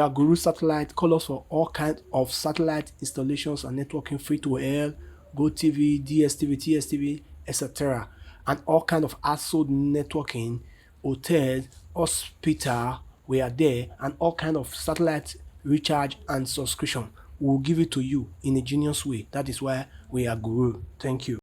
are Guru Satellite. Call us for all kinds of satellite installations and networking, free to air, GoTV, DSTV, TSTV, etc. And all kinds of household networking, hotels, hospital, we are there, and all kinds of satellite recharge and subscription. We will give it to you in a genius way. That is why we are Guru. Thank you.